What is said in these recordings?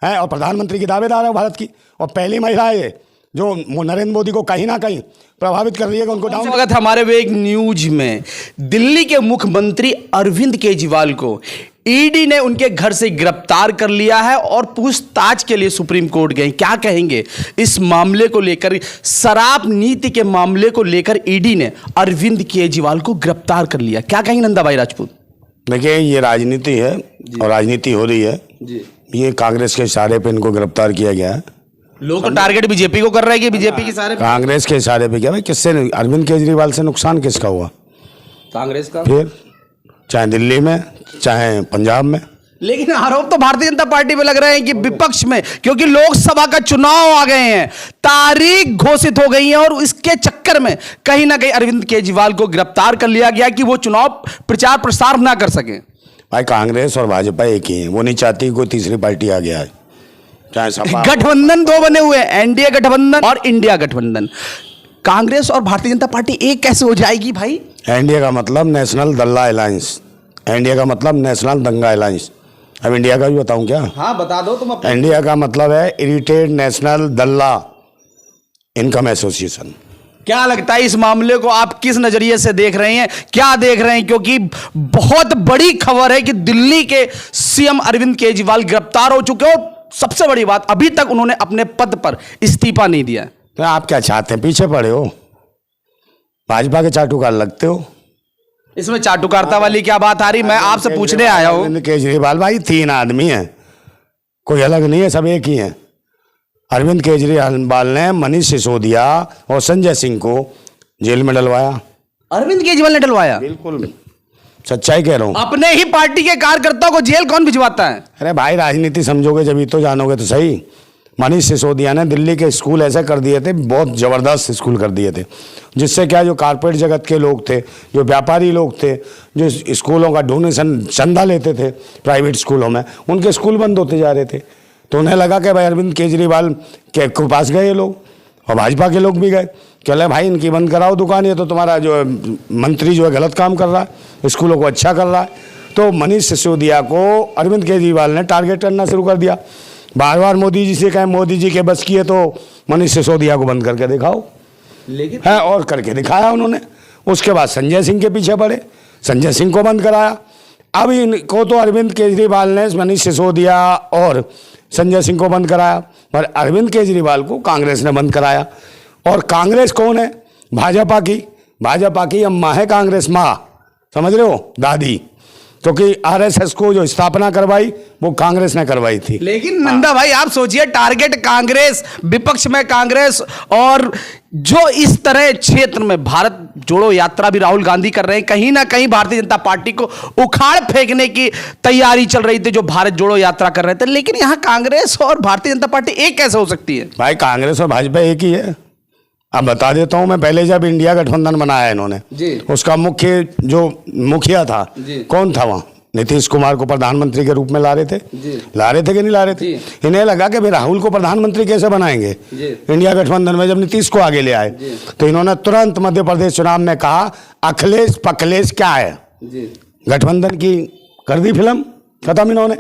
है और प्रधानमंत्री की दावेदार है भारत की, और पहली महिला है ये जो नरेंद्र मोदी को कहीं ना कहीं प्रभावित कर रही है कि उनको डाउन। वक्त हमारे वे एक न्यूज में दिल्ली के मुख्यमंत्री अरविंद केजरीवाल को ईडी ने उनके घर से गिरफ्तार कर लिया है और पूछताछ के लिए सुप्रीम कोर्ट गए। क्या कहेंगे इस मामले को लेकर? शराब नीति के मामले को लेकर ईडी ने अरविंद केजरीवाल को गिरफ्तार कर लिया, क्या कहेंगे नंदा भाई राजपूत? देखिए, ये राजनीति है और राजनीति हो रही है जी। ये कांग्रेस के इशारे पे इनको गिरफ्तार किया गया है। लोग तो टारगेट बीजेपी को कर रहे हैं कि बीजेपी के सारे कांग्रेस के इशारे पे क्या भाई, किससे अरविंद केजरीवाल से नुकसान किसका हुआ? कांग्रेस का। फिर चाहे दिल्ली में चाहे पंजाब में। लेकिन आरोप तो भारतीय जनता पार्टी पे लग रहे हैं कि विपक्ष में, क्योंकि लोकसभा का चुनाव आ गए हैं, तारीख घोषित हो गई है और इसके चक्कर में कहीं ना कहीं अरविंद केजरीवाल को गिरफ्तार कर लिया गया कि वो चुनाव प्रचार प्रसार ना कर सके। भाई कांग्रेस और भाजपा एक ही है, वो नहीं चाहती कोई तीसरी पार्टी आ गया है, चाहे सपा। गठबंधन दो बने हुए हैं, एनडीए गठबंधन और इंडिया गठबंधन। कांग्रेस और भारतीय जनता पार्टी एक कैसे हो जाएगी भाई? एनडीए का मतलब नेशनल दल्ला अलायंस, एनडीए का मतलब नेशनल दंगा अलायंस। अब इंडिया का भी बताऊं क्या? हाँ बता दो तुम। इंडिया का मतलब है इरिटेड नेशनल दल्ला इनकम एसोसिएशन। क्या लगता है इस मामले को आप किस नजरिए से देख रहे हैं, क्या देख रहे हैं? क्योंकि बहुत बड़ी खबर है कि दिल्ली के सीएम अरविंद केजरीवाल गिरफ्तार हो चुके हो। सबसे बड़ी बात, अभी तक उन्होंने अपने पद पर इस्तीफा नहीं दिया। तो आप क्या चाहते हैं? पीछे पड़े हो, भाजपा के चाटुकार लगते हो। इसमें चाटुकारिता वाली क्या बात आ रही? मैं आपसे पूछने आया हूं। अरविंद केजरीवाल भाई 3 आदमी हैं, कोई अलग नहीं है, सब एक ही हैं। अरविंद केजरीवाल ने मनीष सिसोदिया और संजय सिंह को जेल में डलवाया। अरविंद केजरीवाल ने डलवाया? बिल्कुल सच्चाई कह रहा हूं। अपने ही पार्टी के कार्यकर्ताओं को जेल कौन भिजवाता है? अरे भाई राजनीति समझोगे जब तो जानोगे तो सही। मनीष सिसोदिया ने दिल्ली के स्कूल ऐसे कर दिए थे, बहुत ज़बरदस्त स्कूल कर दिए थे, जिससे क्या जो कारपोरेट जगत के लोग थे, जो व्यापारी लोग थे, जो स्कूलों का डोनेशन चंदा लेते थे प्राइवेट स्कूलों में, उनके स्कूल बंद होते जा रहे थे। तो उन्हें लगा कि भाई अरविंद केजरीवाल के पास गए लोग और भाजपा के लोग भी गए, कहले भाई इनकी बंद कराओ दुकान, ये तो तुम्हारा जो मंत्री जो है गलत काम कर रहा है, स्कूलों को अच्छा कर रहा है। तो मनीष सिसोदिया को अरविंद केजरीवाल ने टारगेट करना शुरू कर दिया। बार बार मोदी जी से कहें मोदी जी के बस की है तो मनीष सिसोदिया को बंद करके दिखाओ, लेकिन है और करके दिखाया उन्होंने। उसके बाद संजय सिंह के पीछे पड़े, संजय सिंह को बंद कराया। अब इनको तो अरविंद केजरीवाल ने मनीष सिसोदिया और संजय सिंह को बंद कराया, पर अरविंद केजरीवाल को कांग्रेस ने बंद कराया। और कांग्रेस कौन है? भाजपा की अम्मा है कांग्रेस, माँ, समझ रहे हो, दादी, क्योंकि आरएसएस को जो स्थापना करवाई वो कांग्रेस ने करवाई थी। लेकिन नंदा भाई आप सोचिए, टारगेट कांग्रेस, विपक्ष में कांग्रेस, और जो इस तरह क्षेत्र में भारत जोड़ो यात्रा भी राहुल गांधी कर रहे हैं, कहीं ना कहीं भारतीय जनता पार्टी को उखाड़ फेंकने की तैयारी चल रही थी जो भारत जोड़ो यात्रा कर रहे थे। लेकिन यहाँ कांग्रेस और भारतीय जनता पार्टी एक कैसे हो सकती है? भाई कांग्रेस और भाजपा एक ही है। अब बता देता हूं मैं, पहले जब इंडिया गठबंधन बनाया इन्होंने जी, उसका मुखिया था कौन था वहाँ? नीतीश कुमार को प्रधानमंत्री के रूप में ला रहे थे कि नहीं ला रहे थे? इन्हें लगा कि भाई राहुल को प्रधानमंत्री कैसे बनाएंगे इंडिया गठबंधन में, जब नीतीश को आगे ले आए तो इन्होंने तुरंत मध्य प्रदेश चुनाव में कहा अखिलेश पखलेश क्या है, गठबंधन की कर दी फिल्म खत्म इन्होंने।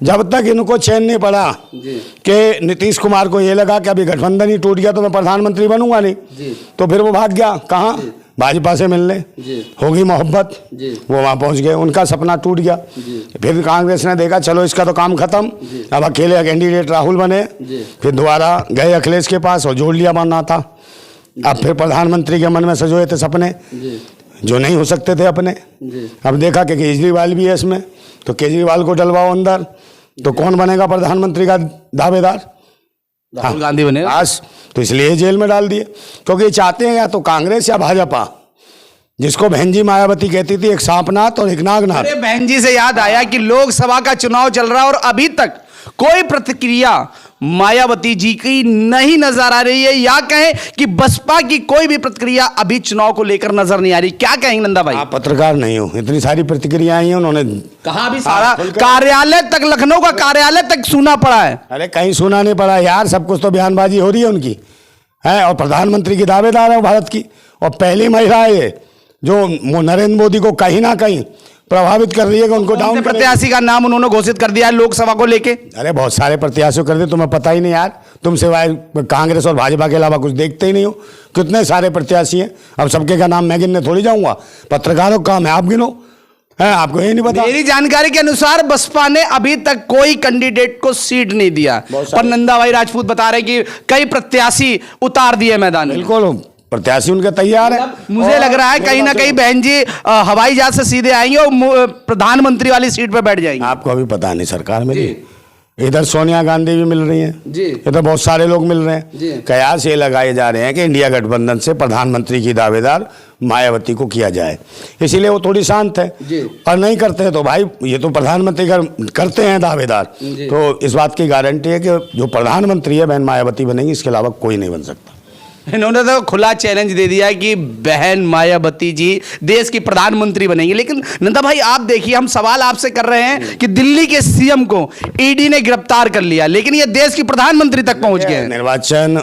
जब तक इनको चैन नहीं पड़ा कि नीतीश कुमार को ये लगा कि अभी गठबंधन ही टूट गया तो मैं प्रधानमंत्री बनूंगा नहीं, तो फिर वो भाग गया कहाँ? भाजपा से मिलने, होगी मोहब्बत, वो वहाँ पहुँच गए, उनका सपना टूट गया। फिर कांग्रेस ने देखा चलो इसका तो काम खत्म, अब अकेले कैंडिडेट राहुल बने, फिर दोबारा गए अखिलेश के पास और जोड़ लिया बनना था। अब फिर प्रधानमंत्री के मन में सजोए थे सपने जो नहीं हो सकते थे अपने। अब देखा कि केजरीवाल भी है इसमें, तो केजरीवाल को डलवाओ अंदर, तो कौन बनेगा प्रधानमंत्री का दावेदार? राहुल गांधी बने। बस, तो इसलिए जेल में डाल दिए, क्योंकि चाहते हैं या तो कांग्रेस या भाजपा, जिसको बहन जी मायावती कहती थी, एक सांपनाथ और एक नागनाथ। अरे बहन जी से याद आया कि लोकसभा का चुनाव चल रहा है और अभी तक कोई प्रतिक्रिया मायावती जी की नहीं नजर आ रही है, या कहें कि बसपा की कोई भी प्रतिक्रिया अभी चुनाव को लेकर नजर नहीं आ रही। क्या कहेंगे नंदा भाई? आप पत्रकार नहीं हो, इतनी सारी प्रतिक्रियाएं हैं, उन्होंने कहा भी सारा कार्यालय तक, लखनऊ का कार्यालय तक सुना पड़ा है। अरे कहीं सुना नहीं पड़ा यार, सब कुछ तो बयानबाजी हो रही है उनकी, है और प्रधानमंत्री की दावेदार है भारत की, और पहली महिला है ये जो नरेंद्र मोदी को कहीं ना कहीं प्रभावित कर रही है कि उनको डाउन करें। प्रत्याशी का नाम उन्होंने घोषित कर दिया है लोकसभा को लेके। अरे बहुत सारे प्रत्याशियों कर दिए, तुम्हें पता ही नहीं यार, तुम सिवाय कांग्रेस और भाजपा के अलावा कुछ देखते ही नहीं हो। कितने सारे प्रत्याशी हैं, अब सबके का नाम मैं गिनने थोड़ी जाऊंगा, पत्रकारों का काम है आप गिनो, है आपको ये नहीं पता। मेरी जानकारी के अनुसार बसपा ने अभी तक कोई कैंडिडेट को सीट नहीं दिया, पर नंदा भाई राजपूत बता रहे कि कई प्रत्याशी उतार दिए मैदान में। बिल्कुल प्रत्याशी उनके तैयार है। मुझे लग रहा है कहीं ना कहीं बहन जी हवाई जहाज से सीधे आएंगे और प्रधानमंत्री वाली सीट पे बैठ जाएंगे। आपको अभी पता नहीं सरकार में इधर सोनिया गांधी भी मिल रही हैं जी, इधर बहुत सारे लोग मिल रहे हैं। कयास ये लगाए जा रहे हैं कि इंडिया गठबंधन से प्रधानमंत्री की दावेदार मायावती को किया जाए, इसीलिए वो थोड़ी शांत है जी। और नहीं करते हैं तो भाई ये तो प्रधानमंत्री करते हैं दावेदार, तो इस बात की गारंटी है कि जो प्रधानमंत्री है बहन मायावती बनेगी, इसके अलावा कोई नहीं बन सकता। इन्होंने तो खुला चैलेंज दे दिया है कि बहन मायावती जी देश की प्रधानमंत्री बनेंगी। लेकिन नंदा भाई आप देखिए, हम सवाल आपसे कर रहे हैं कि दिल्ली के सीएम को ईडी ने गिरफ्तार कर लिया, लेकिन ये देश की प्रधानमंत्री तक पहुंच गए। निर्वाचन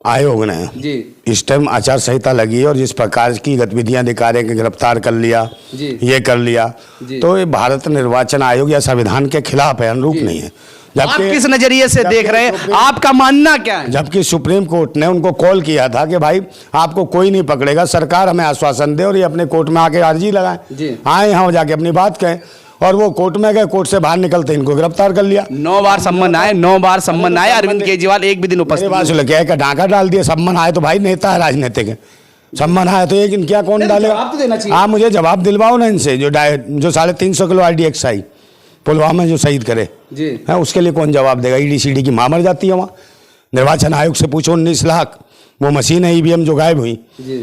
आयोग ने जी इस टाइम आचार संहिता लगी और जिस प्रकार की गतिविधियां दिखा रहे हैं कि गिरफ्तार कर लिया, ये कर लिया, तो ये भारत निर्वाचन आयोग या संविधान के खिलाफ है, अनुरूप नहीं है। आप किस नजरिए से देख रहे हैं, आपका मानना क्या है? जबकि सुप्रीम कोर्ट ने उनको कॉल किया था कि भाई आपको कोई नहीं पकड़ेगा, सरकार हमें आश्वासन दे और ये अपने कोर्ट में आके अर्जी लगाएं, आए यहाँ जाके अपनी बात कहें, और वो कोर्ट में गए, कोर्ट से बाहर निकलते इनको गिरफ्तार कर लिया। 9 बार सम्मन आए, 9 बार सम्मन आए, अरविंद केजरीवाल एक भी दिन उपस्थित क्या है, ढाका डाल दिया। सम्मन आए तो भाई नेता है राजनीतिक, सम्मन आए तो एक इनका कौन डालेगा? आप मुझे जवाब दिलवाओ ना इनसे, जो 350 किलो RDX आई पुलवामा जो शहीद करे है, उसके लिए कौन जवाब देगा? ईडी सीडी की मां मर जाती है वहाँ। निर्वाचन आयोग से पूछो 19 लाख वो मशीन है EVM जो गायब हुई,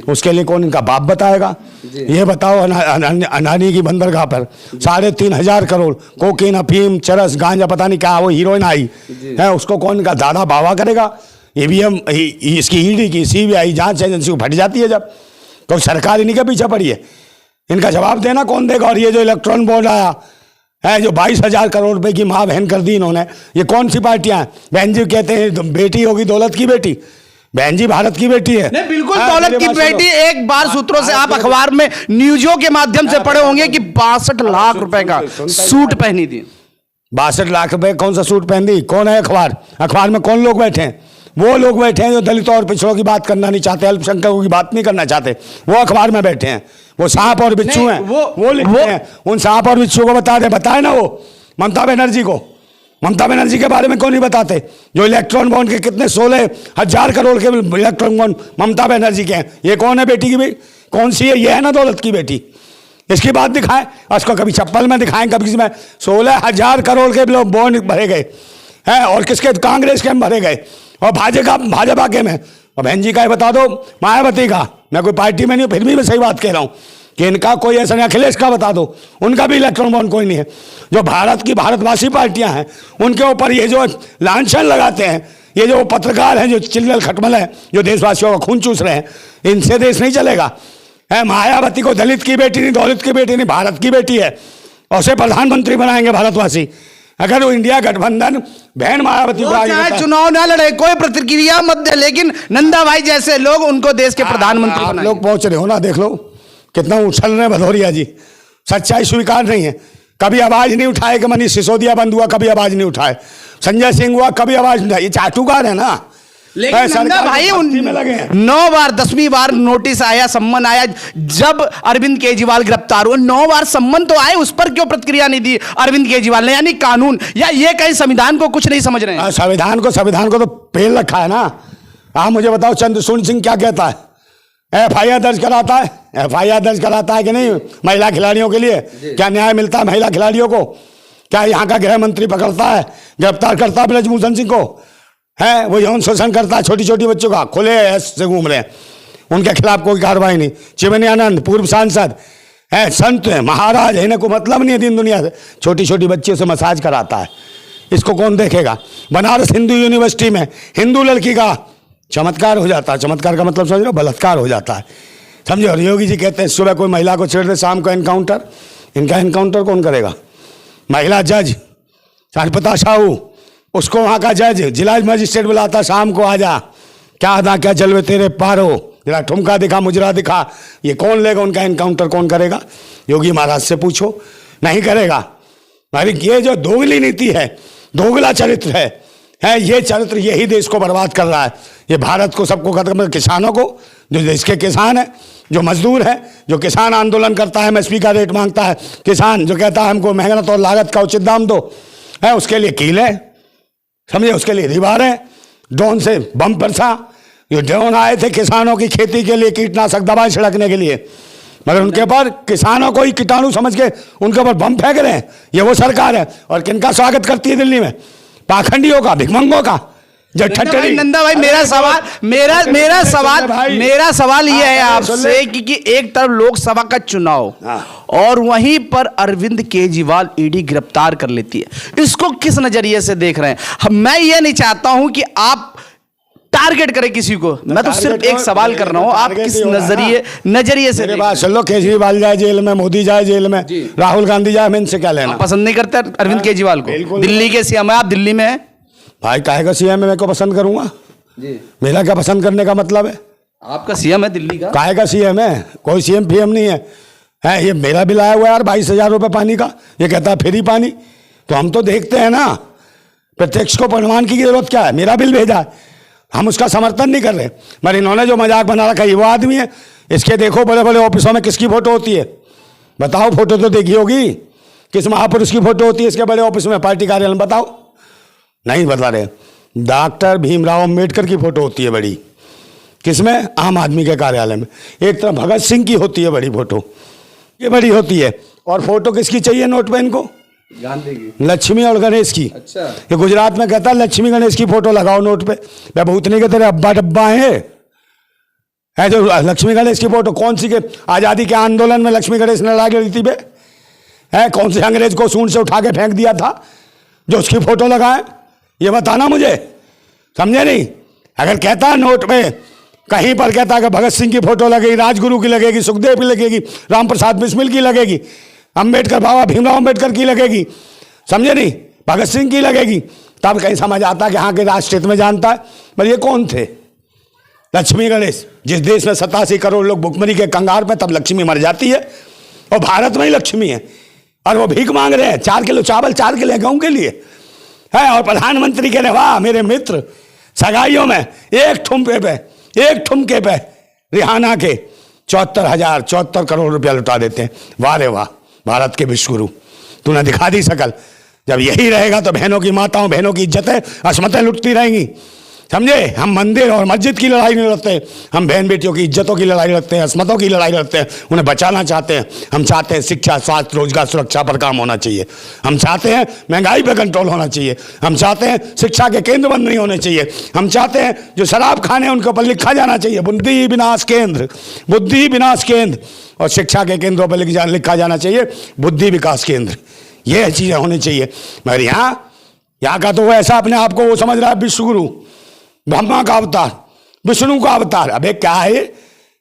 उसके लिए कौन इनका बाप बताएगा? ये बताओ अनानी की बंदरगाह पर 3,500 करोड़ कोकीन, अफीम, चरस, गांजा, पता नहीं क्या वो हीरोइन आई है, उसको कौन इनका दादा बावा करेगा? EVM इसकी ईडी की CBI जांच एजेंसी को फट जाती है जब, तो सरकार इन्हीं के पीछे पड़ी है, इनका जवाब देना कौन देगा? और ये जो इलेक्ट्रॉन बोर्ड आया है, जो 22,000 करोड़ रुपए की माँ बहन कर दी इन्होंने, ये कौन सी पार्टियां हैं? बहन जी कहते हैं बेटी होगी दौलत की बेटी, बहन जी भारत की बेटी है। नहीं बिल्कुल दौलत की बेटी। एक बार सूत्रों से आप अखबार में न्यूज़ों के माध्यम से पढ़े होंगे कि 62 लाख रुपए का सूट पहनी थी। 62 लाख रुपए कौन सा सूट पहन दी? कौन है अखबार में कौन लोग बैठे हैं? वो लोग बैठे हैं जो दलितों और पिछड़ों की बात करना नहीं चाहते, अल्पसंख्यकों की बात नहीं करना चाहते, वो अखबार में बैठे हैं। वो सांप और बिच्छू हैं, वो लिखते हैं। उन सांप और बिच्छू को बताए ना वो ममता बनर्जी को। ममता बनर्जी के बारे में कौन नहीं बताते? जो इलेक्ट्रॉन बॉन्ड के कितने 16,000 करोड़ के इलेक्ट्रॉन बॉन्ड ममता बनर्जी के हैं। ये कौन है बेटी की बेटी? कौन सी है? ये है ना दौलत की बेटी। इसकी बात दिखाएं, उसको कभी चप्पल में दिखाएं, कभी किसी में। 16,000 करोड़ के बॉन्ड भरे गए हैं, और किसके? कांग्रेस के भरे गए, और भाजपा के में। और बहन जी का बता दो, मायावती का। मैं कोई पार्टी में नहीं हूँ, फिर भी मैं सही बात कह रहा हूँ कि इनका कोई ऐसा नहीं। अखिलेश का बता दो, उनका भी इलेक्ट्रॉन बॉन्ड कोई नहीं है। जो भारत की भारतवासी पार्टियां हैं, उनके ऊपर ये जो लांछन लगाते हैं, ये जो पत्रकार हैं जो चिल्लल खटमल है, जो देशवासियों का खून चूस रहे हैं, इनसे देश नहीं चलेगा। है मायावती को दलित की बेटी नहीं, दौलत की बेटी नहीं, भारत की बेटी है, और उसे प्रधानमंत्री बनाएंगे भारतवासी। अगर वो इंडिया गठबंधन बहन मायावती को चाहे चुनाव ना लड़े, कोई प्रतिक्रिया मत दे, लेकिन नंदा भाई जैसे लोग उनको देश के प्रधानमंत्री बनाएंगे। लोग पहुंच रहे हो ना, देख लो कितना उछल रहे भदौरिया जी। सच्चाई स्वीकार नहीं है। कभी आवाज नहीं उठाए कि मनीष सिसोदिया बंद हुआ, कभी आवाज नहीं उठाए। संजय सिंह हुआ, कभी आवाज नहीं उठाई। ये चाटुकार है ना। लेकिन नंदा भाई 9 बार 10वीं बार नोटिस आया, सम्मन आया, जब अरविंद केजरीवाल गिरफ्तार हुए 9 बार सम्मन तो आए, उस पर क्यों प्रतिक्रिया नहीं दी अरविंद केजरीवाल ने? यानी कानून या ये कहीं संविधान को कुछ नहीं समझ रहे हैं? संविधान को तो पेल रखा है ना। आप मुझे बताओ, चंद्रशूर सिंह क्या कहता है? FIR दर्ज कराता है, FIR दर्ज कराता है कि नहीं महिला खिलाड़ियों के लिए? क्या न्याय मिलता है महिला खिलाड़ियों को? क्या यहाँ का गृह मंत्री पकड़ता है, गिरफ्तार करता है ब्रजभूषण सिंह को? है वो यौन शोषण करता है छोटी छोटी बच्चों का, खुले से घूम रहे हैं, उनके खिलाफ कोई कार्रवाई नहीं। चिमनी आनंद पूर्व सांसद है, संत है, महाराज है, इन्हें को मतलब नहीं है दिन दुनिया से। छोटी छोटी बच्चियों से मसाज कराता है, इसको कौन देखेगा? बनारस हिंदू यूनिवर्सिटी में हिंदू लड़की का चमत्कार हो जाता है। चमत्कार का मतलब समझ लो, बलात्कार हो जाता है, समझो। और योगी जी कहते हैं सुबह कोई महिला को छेड़ दे, शाम को एनकाउंटर। इनका एनकाउंटर कौन करेगा? महिला जज राजपता साहू, उसको वहाँ का जज जिला मजिस्ट्रेट बुलाता, शाम को आ जा, क्या अदा क्या जलवे तेरे पारो, जरा ठुमका दिखा, मुजरा दिखा। ये कौन लेगा? उनका एनकाउंटर कौन करेगा? योगी महाराज से पूछो। नहीं करेगा। अरे ये जो दोगली नीति है, दोगला चरित्र है ये चरित्र यही देश को बर्बाद कर रहा है। ये भारत को सबको खत्म, किसानों को, जो देश के किसान है, जो मजदूर है, जो किसान आंदोलन करता है, एमएसपी का रेट मांगता है, किसान जो कहता है हमको मेहनत और लागत का उचित दाम दो, है उसके लिए कीले, समझे, उसके लिए दीवारें, ड्रोन से बम बरसा। ये ड्रोन आए थे किसानों की खेती के लिए, कीटनाशक दवाएं छिड़कने के लिए, मगर उनके ऊपर किसानों को ही कीटाणु समझ के उनके ऊपर बम फेंक रहे हैं। ये वो सरकार है। और किनका स्वागत करती है दिल्ली में? पाखंडियों का, भिखमंगों का। नंदा भाई, मेरा सवाल ये है आपसे कि एक तरफ लोकसभा का चुनाव और वहीं पर अरविंद केजरीवाल ईडी गिरफ्तार कर लेती है, इसको किस नजरिए से देख रहे हैं? मैं ये नहीं चाहता हूं कि आप टारगेट करें किसी को, मैं तो सिर्फ एक सवाल कर रहा हूं, आप किस नजरिए से? मेरे बात सुन लो, केजरीवाल जाए जेल में, मोदी जाए जेल में, राहुल गांधी जाए, मैं इनसे क्या लेना? पसंद नहीं करते अरविंद केजरीवाल को? दिल्ली के सीएम है, आप दिल्ली में हैं भाई, काहे का सीएम है मैं को पसंद करूंगा जी? मेरा क्या पसंद करने का मतलब है? आपका सीएम है दिल्ली का। काहे का सीएम है? कोई सीएम पीएम नहीं है। ये मेरा बिल आया हुआ यार 22,000 रुपये पानी का, ये कहता है फ्री पानी। तो हम तो देखते हैं ना, प्रत्यक्ष को प्रमाण की जरूरत क्या है? मेरा बिल भेजा है, हम उसका समर्थन नहीं कर रहे, मगर इन्होंने जो मजाक बना रखा है, ये वो आदमी है। इसके देखो बड़े बड़े ऑफिसों में किसकी फोटो होती है? बताओ, फोटो तो देखी होगी, किस महापुरुष की फोटो होती है इसके बड़े ऑफिस में, पार्टी कार्यालय में? बताओ, नहीं बता रहे। डॉक्टर भीमराव अंबेडकर की फोटो होती है बड़ी, किसमें? आम आदमी के कार्यालय में। एक तरफ भगत सिंह की होती है बड़ी फोटो, ये बड़ी होती है। और फोटो किसकी चाहिए नोट पे इनको? गांधी की, लक्ष्मी और गणेश की। अच्छा, ये गुजरात में कहता है लक्ष्मी गणेश की फोटो लगाओ नोट पे। मैं भूतनी के तेरे अब्बा डब्बा है जो लक्ष्मी गणेश की फोटो कौन सी? के आजादी के आंदोलन में लक्ष्मी गणेश ने लड़ा ली थी बे? है कौन से अंग्रेज को सूंड से उठा के फेंक दिया था जो उसकी फोटो लगाए? ये बताना मुझे, समझे नहीं? अगर कहता है नोट पे कहीं पर कहता है कि भगत सिंह की फोटो लगेगी, राजगुरु की लगेगी, सुखदेव की लगेगी, राम प्रसाद बिस्मिल की लगेगी, अंबेडकर, बाबा भीमराव अंबेडकर की लगेगी, समझे नहीं, भगत सिंह की लगेगी, तब कहीं समझ आता कि हाँ के राष्ट्र हित में जानता है। पर ये कौन थे? लक्ष्मी गणेश। जिस देश में 87 करोड़ लोग भुखमरी के कंगार में, तब लक्ष्मी मर जाती है, और भारत में ही लक्ष्मी है, और वो भीख मांग रहे हैं 4 किलो चावल, 4 किलो गेहूं के लिए है। और प्रधानमंत्री कह रहे वाह मेरे मित्र, सगाइयों में एक ठुमके पे रिहाना के 74 करोड़ रुपया लुटा देते हैं। वाह रे वाह, भारत के विश्वगुरु, तूने दिखा दी शकल। जब यही रहेगा तो बहनों की, माताओं बहनों की इज्जतें, असमतें लुटती रहेंगी, समझे? हम मंदिर और मस्जिद की लड़ाई नहीं लड़ते, हम बहन बेटियों की इज्जतों की लड़ाई लड़ते हैं, असमतों की लड़ाई लड़ते हैं, उन्हें बचाना चाहते हैं। हम चाहते हैं शिक्षा, स्वास्थ्य, रोजगार, सुरक्षा पर काम होना चाहिए। हम चाहते हैं महंगाई पर कंट्रोल होना चाहिए। हम चाहते हैं शिक्षा के केंद्र बंद नहीं होने चाहिए। हम चाहते हैं जो शराब खाने उनके ऊपर लिखा जाना चाहिए बुद्धि विनाश केंद्र, बुद्धि विनाश केंद्र, और शिक्षा के केंद्रों पर लिखा जाना चाहिए बुद्धि विकास केंद्र। ये चीज़ें होनी चाहिए। मगर यहाँ का तो वो ऐसा अपने आप को वो समझ रहा है विश्वगुरु, ब्रह्मा का अवतार, विष्णु का अवतार। अबे क्या है?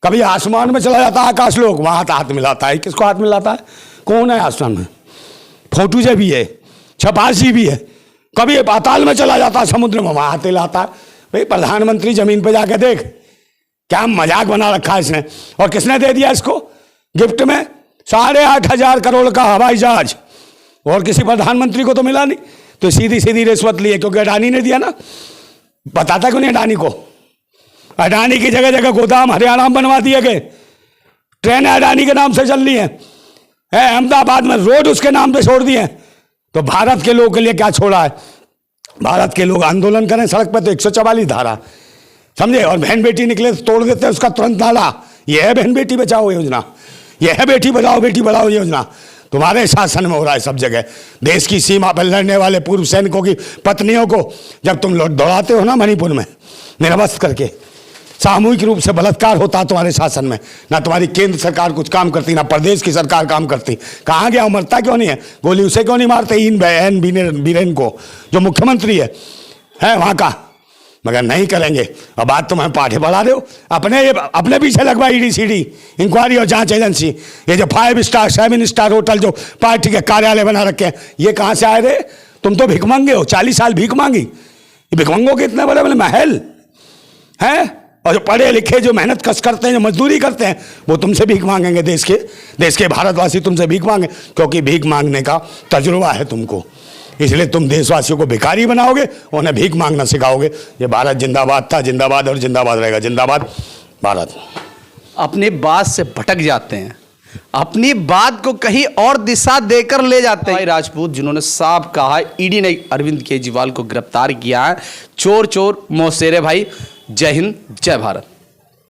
कभी आसमान में चला जाता है आकाश लोक, वहां हाथ मिलाता है। किसको हाथ मिलाता है? कौन है आसमान में? फोटूजे भी है, छपासी भी है। कभी पाताल में चला जाता है समुद्र में, वहां हाथ हिलाता है। भाई प्रधानमंत्री जमीन पे जाके देख, क्या मजाक बना रखा है इसने। और किसने दे दिया इसको गिफ्ट में? 8,500 करोड़ का हवाई जहाज। और किसी प्रधानमंत्री को तो मिला नहीं। तो सीधी सीधी रिश्वत ली है, क्योंकि अडानी ने दिया ना। बताता क्यों नहीं अडानी को? अडानी की जगह जगह गोदाम हरियाणा में बनवा दिए गए, ट्रेन अडानी के नाम से चल रही है, अहमदाबाद में रोड उसके नाम पे छोड़ दिए। तो भारत के लोगों के लिए क्या छोड़ा है? भारत के लोग आंदोलन करें सड़क पर तो 144 धारा, समझे? और बहन बेटी निकले तो तोड़ देते हैं उसका तुरंत नाला। यह है बहन बेटी बचाओ योजना, यह है बेटी बचाओ बेटी बढ़ाओ योजना। तुम्हारे शासन में हो रहा है सब जगह। देश की सीमा पर लड़ने वाले पूर्व सैनिकों की पत्नियों को जब तुम दौड़ाते हो ना मणिपुर में निर्वस्त्र करके, सामूहिक रूप से बलात्कार होता तुम्हारे शासन में। ना तुम्हारी केंद्र सरकार कुछ काम करती, ना प्रदेश की सरकार काम करती। कहाँ गया? मरता क्यों नहीं है? गोली उसे क्यों नहीं मारते? इन बीरेन को जो मुख्यमंत्री है वहाँ का। मगर नहीं करेंगे। अब बात तुम्हें पाठे बढ़ा दो, अपने पीछे लगवा ईडी सीडी इंक्वायरी और जांच एजेंसी। ये जो 5 स्टार 7 स्टार होटल जो पार्टी के कार्यालय बना रखे हैं, ये कहाँ से आए रे? तुम तो भिख मांगे हो, 40 साल भीख मांगी। ये भिखमंगों के इतने बड़े बड़े महल हैं, और जो पढ़े लिखे, जो मेहनत कश करते हैं, जो मजदूरी करते हैं, वो तुमसे भीख मांगेंगे। देश के भारतवासी तुमसे भीख मांगे, क्योंकि भीख मांगने का तजुर्बा है तुमको। इसलिए तुम देशवासियों को भिखारी बनाओगे, उन्हें भीख मांगना सिखाओगे। ये भारत जिंदाबाद था, जिंदाबाद और जिंदाबाद रहेगा। जिंदाबाद भारत। अपनी बात से भटक जाते हैं, अपनी बात को कहीं और दिशा देकर ले जाते हैं। भाई राजपूत जिन्होंने साफ कहा ईडी ने अरविंद केजरीवाल को गिरफ्तार किया है। चोर चोर मौसेरे भाई। जय हिंद, जय भारत।